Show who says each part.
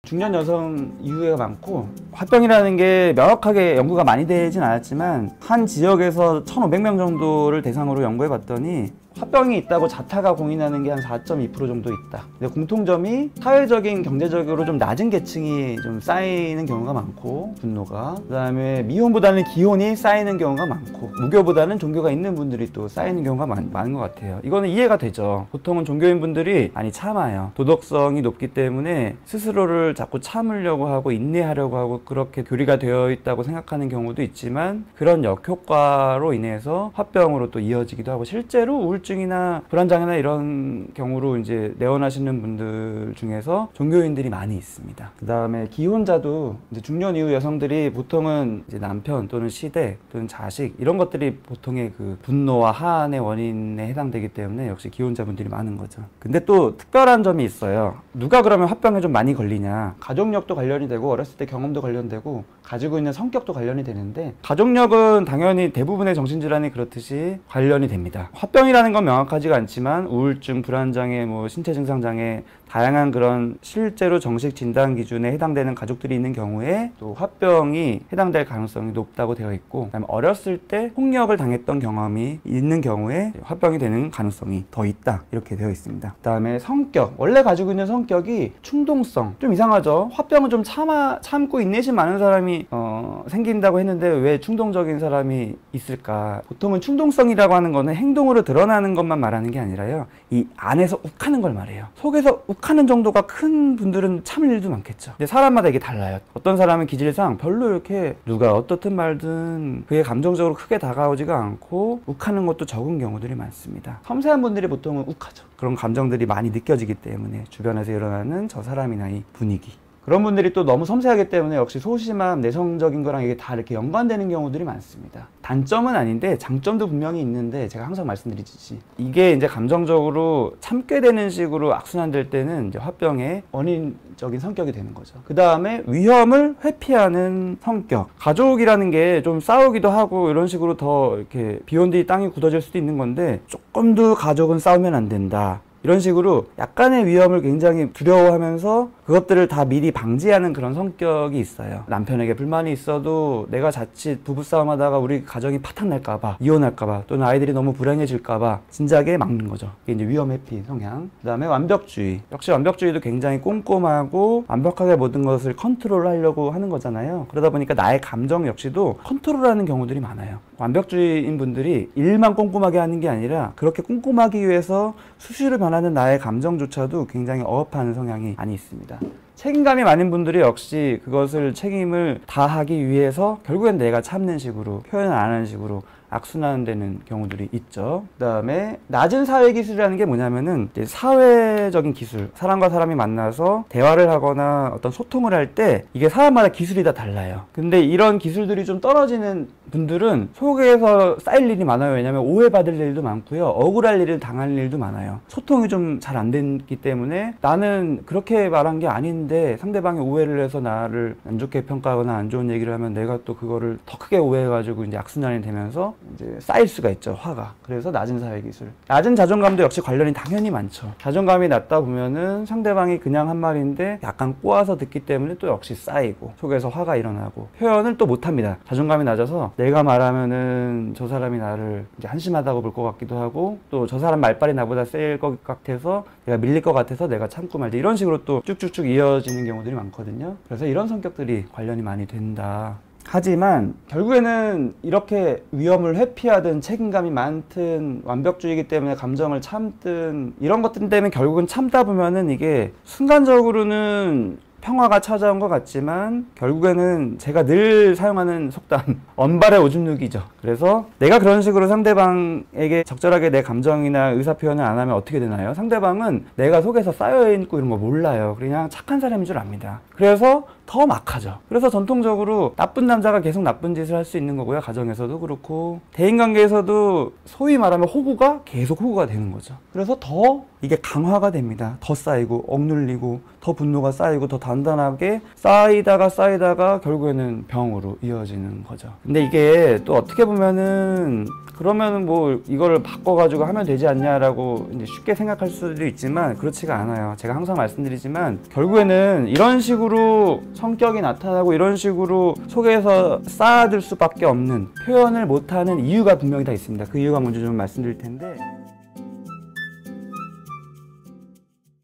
Speaker 1: 중년 여성 이유가 많고, 화병이라는 게 명확하게 연구가 많이 되진 않았지만 한 지역에서 1,500명 정도를 대상으로 연구해 봤더니 화병이 있다고 자타가 공인하는 게 한 4.2% 정도 있다. 근데 공통점이 사회적인 경제적으로 좀 낮은 계층이 좀 쌓이는 경우가 많고, 분노가, 그 다음에 미혼보다는 기혼이 쌓이는 경우가 많고, 무교보다는 종교가 있는 분들이 또 쌓이는 경우가 많은 것 같아요. 이거는 이해가 되죠. 보통은 종교인 분들이 많이 참아요. 도덕성이 높기 때문에 스스로를 자꾸 참으려고 하고 인내하려고 하고 그렇게 교리가 되어 있다고 생각하는 경우도 있지만, 그런 역효과로 인해서 화병으로 또 이어지기도 하고, 실제로 우울증이나 불안장애나 이런 경우로 이제 내원하시는 분들 중에서 종교인들이 많이 있습니다. 그 다음에 기혼자도 이제 중년 이후 여성들이 보통은 이제 남편 또는 시댁 또는 자식 이런 것들이 보통의 그 분노와 하한의 원인에 해당되기 때문에 역시 기혼자분들이 많은 거죠. 근데 또 특별한 점이 있어요. 누가 그러면 화병에 좀 많이 걸리냐? 가족력도 관련이 되고 어렸을 때 경험도 관련되고 가지고 있는 성격도 관련이 되는데, 가족력은 당연히 대부분의 정신질환이 그렇듯이 관련이 됩니다. 화병이라는 건 명확하지가 않지만 우울증, 불안장애, 뭐 신체 증상장애, 다양한 그런 실제로 정식 진단 기준에 해당되는 가족들이 있는 경우에 또 화병이 해당될 가능성이 높다고 되어 있고, 그다음에 어렸을 때 폭력을 당했던 경험이 있는 경우에 화병이 되는 가능성이 더 있다, 이렇게 되어 있습니다. 그다음에 성격, 원래 가지고 있는 성격이 충동성, 좀 이상하죠. 화병은 좀 참고 인내심 많은 사람이 생긴다고 했는데 왜 충동적인 사람이 있을까? 보통은 충동성이라고 하는 거는 행동으로 드러나는 것만 말하는 게 아니라요, 이 안에서 욱하는 걸 말해요. 속에서 욱하는 정도가 큰 분들은 참을 일도 많겠죠. 근데 사람마다 이게 달라요. 어떤 사람은 기질상 별로 이렇게 누가 어떻든 말든 그게 감정적으로 크게 다가오지가 않고 욱하는 것도 적은 경우들이 많습니다. 섬세한 분들이 보통은 욱하죠. 그런 감정들이 많이 느껴지기 때문에 주변에서 일어나는 저 사람이나 이 분위기, 그런 분들이 또 너무 섬세하기 때문에 역시 소심함, 내성적인 거랑 이게 다 이렇게 연관되는 경우들이 많습니다. 단점은 아닌데 장점도 분명히 있는데, 제가 항상 말씀드리듯이 이게 이제 감정적으로 참게 되는 식으로 악순환될 때는 이제 화병의 원인적인 성격이 되는 거죠. 그 다음에 위험을 회피하는 성격. 가족이라는 게 좀 싸우기도 하고 이런 식으로 더 이렇게 비온 뒤 땅이 굳어질 수도 있는 건데, 조금 더 가족은 싸우면 안 된다, 이런 식으로 약간의 위험을 굉장히 두려워하면서 그것들을 다 미리 방지하는 그런 성격이 있어요. 남편에게 불만이 있어도 내가 자칫 부부싸움 하다가 우리 가정이 파탄날까봐, 이혼할까봐, 또는 아이들이 너무 불행해질까봐 진작에 막는 거죠. 이게 이제 위험 회피 성향. 그 다음에 완벽주의. 역시 완벽주의도 굉장히 꼼꼼하고 완벽하게 모든 것을 컨트롤하려고 하는 거잖아요. 그러다 보니까 나의 감정 역시도 컨트롤하는 경우들이 많아요. 완벽주의인 분들이 일만 꼼꼼하게 하는 게 아니라 그렇게 꼼꼼하기 위해서 수시로 변하는 나의 감정조차도 굉장히 억압하는 성향이 많이 있습니다. 책임감이 많은 분들이 역시 그것을 책임을 다하기 위해서 결국엔 내가 참는 식으로, 표현 안 하는 식으로 악순환되는 경우들이 있죠. 그 다음에 낮은 사회 기술이라는 게 뭐냐면은 이제 사회적인 기술, 사람과 사람이 만나서 대화를 하거나 어떤 소통을 할 때 이게 사람마다 기술이 다 달라요. 근데 이런 기술들이 좀 떨어지는 분들은 속에서 쌓일 일이 많아요. 왜냐면 오해받을 일도 많고요, 억울할 일을 당할 일도 많아요. 소통이 좀 잘 안 됐기 때문에 나는 그렇게 말한 게 아닌데 상대방이 오해를 해서 나를 안 좋게 평가하거나 안 좋은 얘기를 하면 내가 또 그거를 더 크게 오해해가지고 이제 악순환이 되면서 이제 쌓일 수가 있죠, 화가. 그래서 낮은 사회 기술. 낮은 자존감도 역시 관련이 당연히 많죠. 자존감이 낮다 보면은 상대방이 그냥 한 말인데 약간 꼬아서 듣기 때문에 또 역시 쌓이고 속에서 화가 일어나고 표현을 또 못합니다. 자존감이 낮아서 내가 말하면은 저 사람이 나를 이제 한심하다고 볼 것 같기도 하고, 또 저 사람 말빨이 나보다 셀 것 같아서 내가 밀릴 것 같아서 내가 참고 말지, 이런 식으로 또 쭉쭉쭉 이어지는 경우들이 많거든요. 그래서 이런 성격들이 관련이 많이 된다. 하지만 결국에는 이렇게 위험을 회피하든 책임감이 많든 완벽주의이기 때문에 감정을 참든 이런 것들 때문에 결국은 참다 보면은 이게 순간적으로는 평화가 찾아온 것 같지만 결국에는 제가 늘 사용하는 속담, 언발의 오줌 누기죠. 그래서 내가 그런 식으로 상대방에게 적절하게 내 감정이나 의사표현을 안 하면 어떻게 되나요? 상대방은 내가 속에서 쌓여있고 이런 거 몰라요. 그냥 착한 사람인 줄 압니다. 그래서 더 막하죠. 그래서 전통적으로 나쁜 남자가 계속 나쁜 짓을 할 수 있는 거고요. 가정에서도 그렇고 대인관계에서도 소위 말하면 호구가 계속 호구가 되는 거죠. 그래서 더 이게 강화가 됩니다. 더 쌓이고 억눌리고 더 분노가 쌓이고 더 단단하게 쌓이다가 결국에는 병으로 이어지는 거죠. 근데 이게 또 어떻게 보면은 그러면은 뭐 이거를 바꿔가지고 하면 되지 않냐라고 이제 쉽게 생각할 수도 있지만 그렇지가 않아요. 제가 항상 말씀드리지만 결국에는 이런 식으로 성격이 나타나고 이런 식으로 속에서 쌓아둘 수밖에 없는 표현을 못하는 이유가 분명히 다 있습니다. 그 이유가 뭔지 좀 말씀드릴 텐데